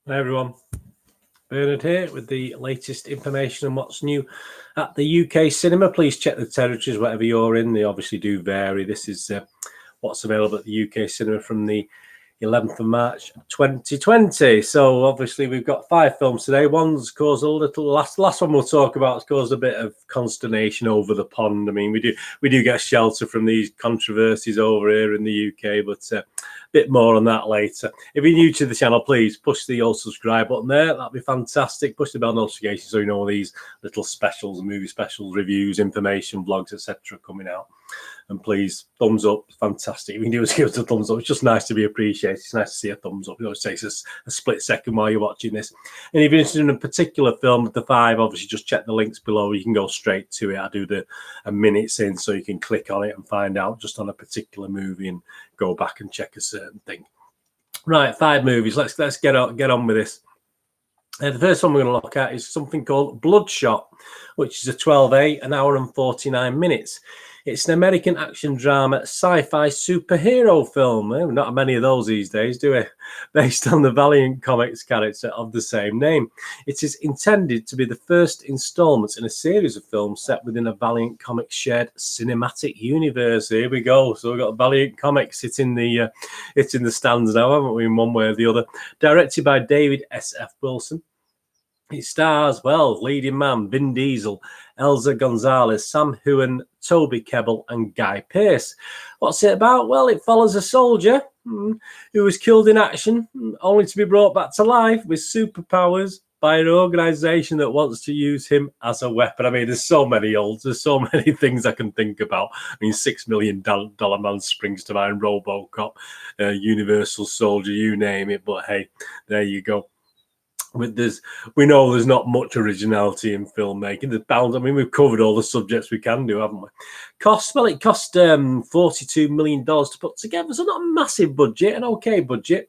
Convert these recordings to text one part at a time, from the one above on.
Hi everyone, Bernard here with the latest information on what's new at the UK cinema. Please check the territories, whatever you're in. They obviously do vary. This is what's available at the UK cinema from the 11th of March 2020. So obviously we've got 5 films today. One's caused a little, last one we'll talk about has caused a bit of consternation over the pond. I mean, we do get shelter from these controversies over here in the UK, but a bit more on that later. If you're new to the channel, please push the old subscribe button there. That'd be fantastic. Push the bell notification so you know all these little specials, movie specials, reviews, information, vlogs, etc. coming out. And please, thumbs up, fantastic. If you can do is give us a thumbs up. It's just nice to be appreciated. It's nice to see a thumbs up. It always takes us a split second while you're watching this. And if you're interested in a particular film of the 5, obviously just check the links below. You can go straight to it. I do a minutes in, so you can click on it and find out just on a particular movie and go back and check a certain thing. Right, 5 movies. Let's get on with this. The first one we're going to look at is something called Bloodshot, which is a 12A, an hour and 49 minutes. It's an American action drama sci-fi superhero film. Not many of those these days, do we? Based on the Valiant Comics character of the same name. It is intended to be the first installment in a series of films set within a Valiant Comics shared cinematic universe. Here we go. So we've got Valiant Comics. It's in the stands now, haven't we? In one way or the other. Directed by David S.F. Wilson. It stars, well, leading man, Vin Diesel, Eiza González, Sam Heughan, Toby, Kebbell, and Guy Pearce. What's it about? Well, it follows a soldier who was killed in action, only to be brought back to life with superpowers by an organisation that wants to use him as a weapon. I mean, there's so many things I can think about. I mean, $6 million man springs to mind, RoboCop, Universal Soldier, you name it. But hey, there you go. With this, we know there's not much originality in filmmaking. There's bound. I mean, we've covered all the subjects we can do, haven't we? Cost, well, it cost $42 million to put together, so not a massive budget, an okay budget.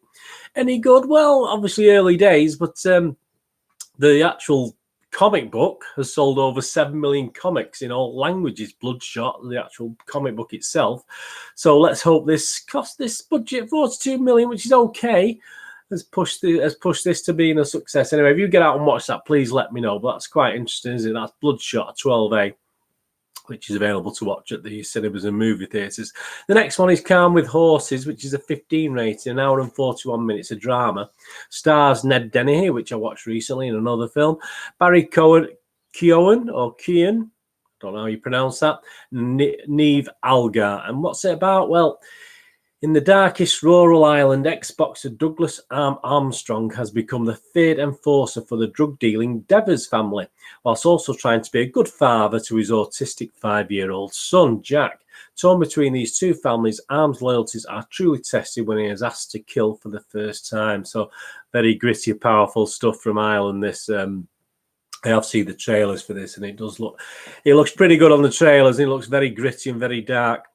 Any good? Well, obviously early days, but the actual comic book has sold over 7 million comics in all languages. Bloodshot, the actual comic book itself. So let's hope this budget $42 million, which is okay. Has pushed this to being a success. Anyway, if you get out and watch that, please let me know. But that's quite interesting, isn't it? That's Bloodshot 12A, which is available to watch at the cinemas and movie theatres. The next one is Calm with Horses, which is a 15 rating, an hour and 41 minutes, a drama. Stars Ned Dennehy, which I watched recently in another film. Barry Keoghan, don't know how you pronounce that. Niamh Algar. And what's it about? Well, in the darkest rural island, ex-boxer Douglas Armstrong has become the feared enforcer for the drug-dealing Devers family, whilst also trying to be a good father to his autistic 5-year-old son, Jack. Torn between these two families, Arm's loyalties are truly tested when he is asked to kill for the first time. So very gritty, powerful stuff from Ireland, this. I have seen the trailers for this, and it looks pretty good on the trailers. It looks very gritty and very dark.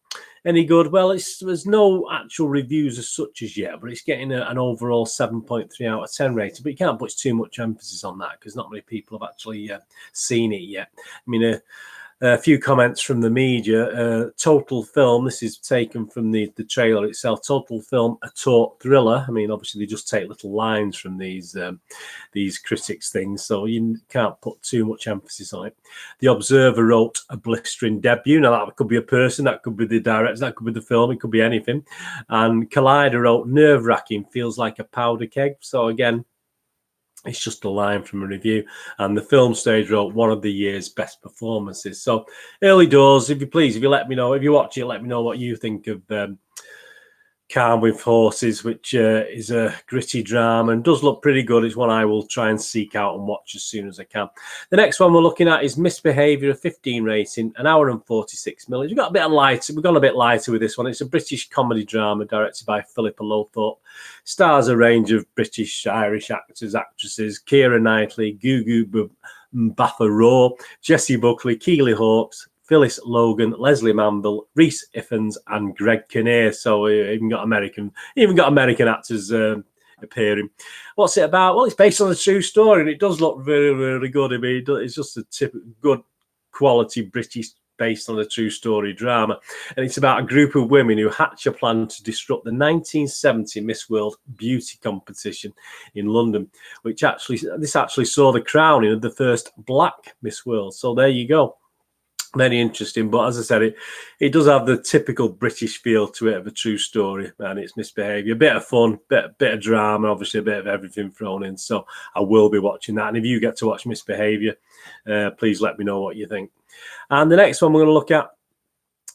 Any good? Well, there's no actual reviews as such as yet, but it's getting an overall 7.3 out of 10 rating. But you can't put too much emphasis on that because not many people have actually seen it yet. I mean, a few comments from the media. Total film, this is taken from the trailer itself. Total film, a taut thriller. I mean, obviously they just take little lines from these critics' things, so you can't put too much emphasis on it. The Observer wrote a blistering debut. Now that could be a person, that could be the director, that could be the film, it could be anything. And Collider wrote nerve-wracking, feels like a powder keg. So again, it's just a line from a review. And the film stage wrote one of the year's best performances. So early doors, if you let me know, if you watch it, let me know what you think of Calm with Horses, which is a gritty drama and does look pretty good. It's one I will try and seek out and watch as soon as I can. The next one we're looking at is Misbehaviour, a 15 rating, an hour and 46 minutes. We've gone a bit lighter with this one. It's a British comedy drama directed by Philippa Lowthorpe. Stars a range of British, Irish actors, actresses. Keira Knightley, Gugu, Mbatha-Raw, Jessie, Buckley, Keeley, Hawes, Phyllis, Logan, Lesley, Manville, Rhys Ifans, and Greg Kinnear. So even got American actors appearing. What's it about? Well, it's based on a true story, and it does look very, very good. I mean, it's just a typical good quality British based on a true story drama. And it's about a group of women who hatch a plan to disrupt the 1970 Miss World Beauty competition in London, which actually saw the crowning of the first black Miss World. So there you go. Very interesting, but as I said, it does have the typical British feel to it of a true story, and it's Misbehaviour. A bit of fun, bit of drama, obviously a bit of everything thrown in. So I will be watching that, and if you get to watch Misbehaviour, please let me know what you think. And the next one we're going to look at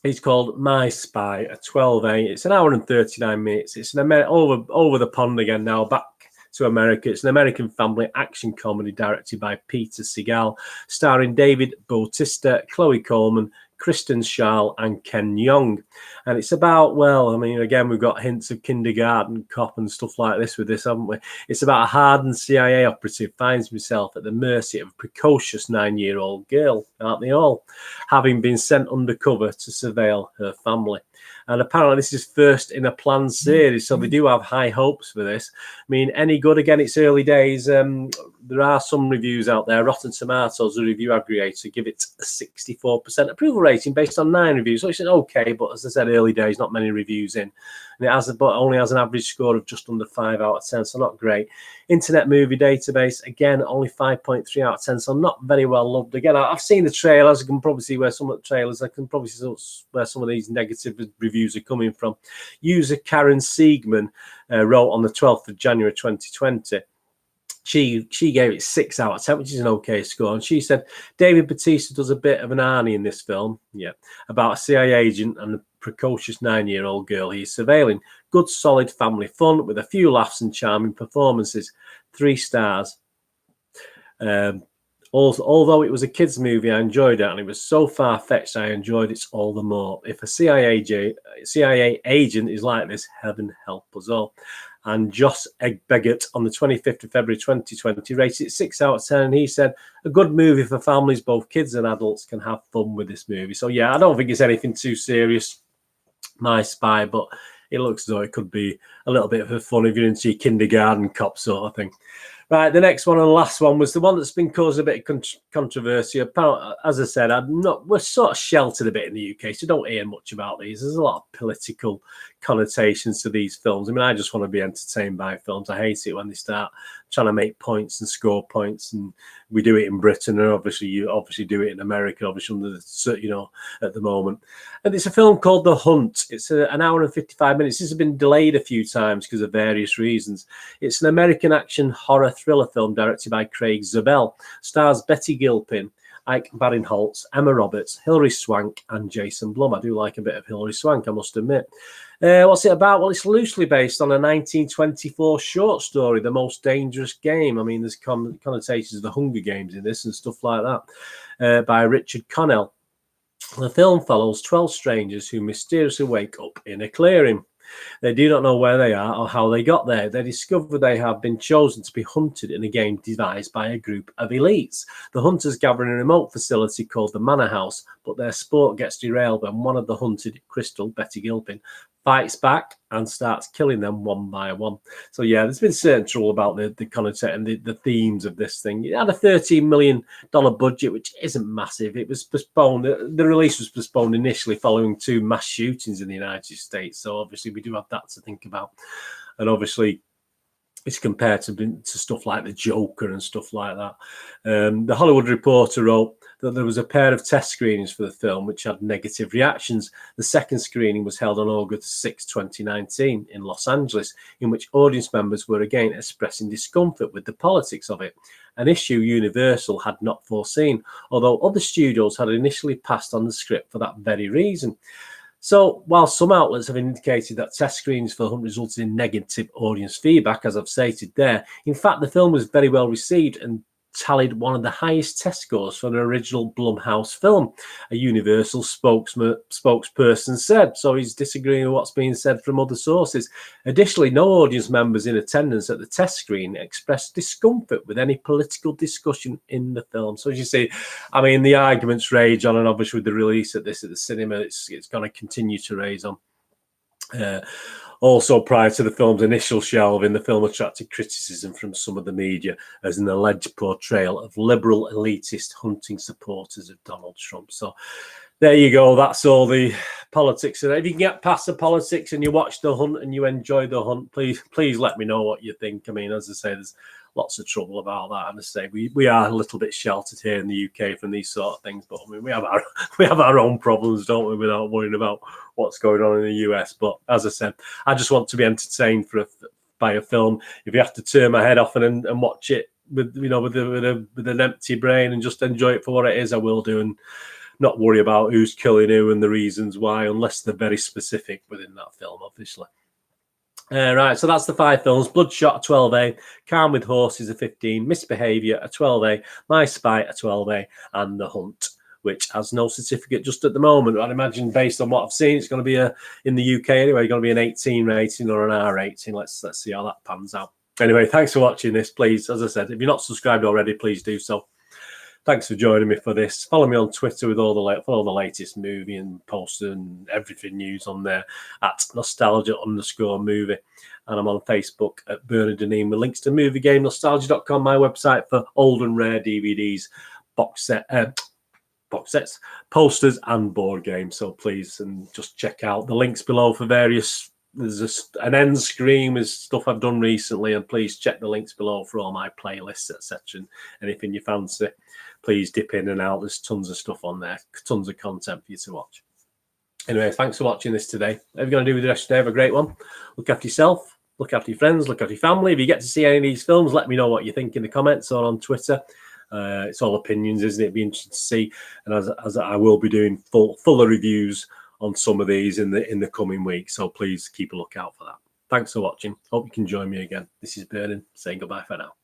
is called My Spy, a 12A. It's an hour and 39 minutes. It's an over the pond again now, back to America. It's an American family action comedy directed by Peter Segal, starring David Bautista, Chloe Coleman, Kristen, Schaal, and Jeong. And it's about, well, I mean, again, we've got hints of Kindergarten Cop and stuff like this with this, haven't we? It's about a hardened CIA operative finds himself at the mercy of a precocious 9-year-old girl, aren't they all? Having been sent undercover to surveil her family. And apparently this is first in a planned series, so they do have high hopes for this. I mean, any good? Again, it's early days. There are some reviews out there. Rotten Tomatoes, the review aggregator, give it a 64% approval rating based on 9 reviews. So it's okay, but as I said, early days, not many reviews in. And it only has an average score of just under 5 out of 10, so not great. Internet Movie Database, again, only 5.3 out of 10, so not very well loved. Again, I've seen the trailers. I can probably see where some of the trailers, I can probably see where some of these negative reviews are coming from. User Karen Siegman wrote on the 12th of January 2020. She gave it 6 out of 10, which is an okay score. And she said, David Bautista does a bit of an Arnie in this film. Yeah. About a CIA agent and a precocious 9-year-old girl he's surveilling. Good, solid family fun with a few laughs and charming performances. 3 stars. Although it was a kids' movie, I enjoyed it, and it was so far-fetched, I enjoyed it all the more. If a CIA agent is like this, heaven help us all. And Josh Egbeggett on the 25th of February 2020 rated it 6 out of 10, and he said, a good movie for families, both kids and adults can have fun with this movie. So yeah, I don't think it's anything too serious, My Spy, but it looks as though it could be a little bit of fun if you're into your Kindergarten Cop sort of thing. Right, the next one and the last one was the one that's been causing a bit of controversy. Apparently, as I said, we're sort of sheltered a bit in the UK, so don't hear much about these. There's a lot of political connotations to these films. I mean, I just want to be entertained by films. I hate it when they start trying to make points and score points, and we do it in Britain, and obviously you do it in America, obviously under the, at the moment. And it's a film called The Hunt. It's an hour and 55 minutes. This has been delayed a few times because of various reasons. It's an American action horror thriller film directed by Craig Zabel. Stars Betty Gilpin, Ike Barinholtz, Emma Roberts, Hilary Swank, and Jason Blum. I do like a bit of Hilary Swank, I must admit. What's it about? Well, it's loosely based on a 1924 short story, The Most Dangerous Game. I mean, there's connotations of the Hunger Games in this and stuff like that, by Richard Connell. The film follows 12 strangers who mysteriously wake up in a clearing. They do not know where they are or how they got there. They discover they have been chosen to be hunted in a game devised by a group of elites. The hunters gather in a remote facility called the Manor House, but their sport gets derailed when one of the hunted, Crystal, Betty Gilpin, fights back and starts killing them one by one. So yeah, there's been certain trouble about the content and the themes of this thing. It had a $13 million budget, which isn't massive. It was postponed. The release was postponed initially following 2 mass shootings in the United States. So obviously we do have that to think about. And obviously it's compared to stuff like The Joker and stuff like that. The Hollywood Reporter wrote that there was a pair of test screenings for the film which had negative reactions. The second screening was held on August 6, 2019 in Los Angeles, in which audience members were again expressing discomfort with the politics of it, an issue Universal had not foreseen, although other studios had initially passed on the script for that very reason. So, while some outlets have indicated that test screenings for The Hunt resulted in negative audience feedback, as I've stated there, in fact, the film was very well received and tallied one of the highest test scores for an original Blumhouse film, a Universal spokesperson said. So he's disagreeing with what's being said from other sources. Additionally, no audience members in attendance at the test screen expressed discomfort with any political discussion in the film. So as you see, I mean, the arguments rage on, and obviously with the release of this at the cinema, it's going to continue to rage on. Also, prior to the film's initial shelving, the film attracted criticism from some of the media as an alleged portrayal of liberal elitist hunting supporters of Donald Trump. So there you go. That's all the politics. And if you can get past the politics and you watch The Hunt and you enjoy The Hunt, please let me know what you think. I mean, as I say, there's lots of trouble about that. And I say we are a little bit sheltered here in the UK from these sort of things, but I mean we have our own problems, don't we, without worrying about what's going on in the US. But as I said, I just want to be entertained by a film. If you have to turn my head off and watch it with an empty brain and just enjoy it for what it is, I will do, and not worry about who's killing who and the reasons why, unless they're very specific within that film, obviously. Right, so that's the 5 films. Bloodshot, a 12A. Calm with Horses, a 15. Misbehaviour, a 12A. My Spy, a 12A. And The Hunt, which has no certificate just at the moment. I'd imagine, based on what I've seen, it's going to be in the UK anyway, going to be an 18 rating or an R18. Let's see how that pans out. Anyway, thanks for watching this. Please, as I said, if you're not subscribed already, please do so. Thanks for joining me for this. Follow me on Twitter with all the latest movie and poster and everything news on there at nostalgia_movie. And I'm on Facebook at Bernard Deneen with links to Movie Game Nostalgia.com, my website for old and rare DVDs, box sets, posters, and board games. So please, and just check out the links below for various. There's an end screen with stuff I've done recently, and please check the links below for all my playlists, etc. Anything you fancy, please dip in and out. There's tons of stuff on there, tons of content for you to watch. Anyway, thanks for watching this today. Whatever you're going to do with the rest of the day, have a great one. Look after yourself, look after your friends, look after your family. If you get to see any of these films, let me know what you think in the comments or on Twitter. It's all opinions, isn't it? It'd be interesting to see. And as I will be doing fuller reviews on some of these in the coming weeks, so please keep a lookout for that. Thanks for watching. Hope you can join me again. This is Bernard saying goodbye for now.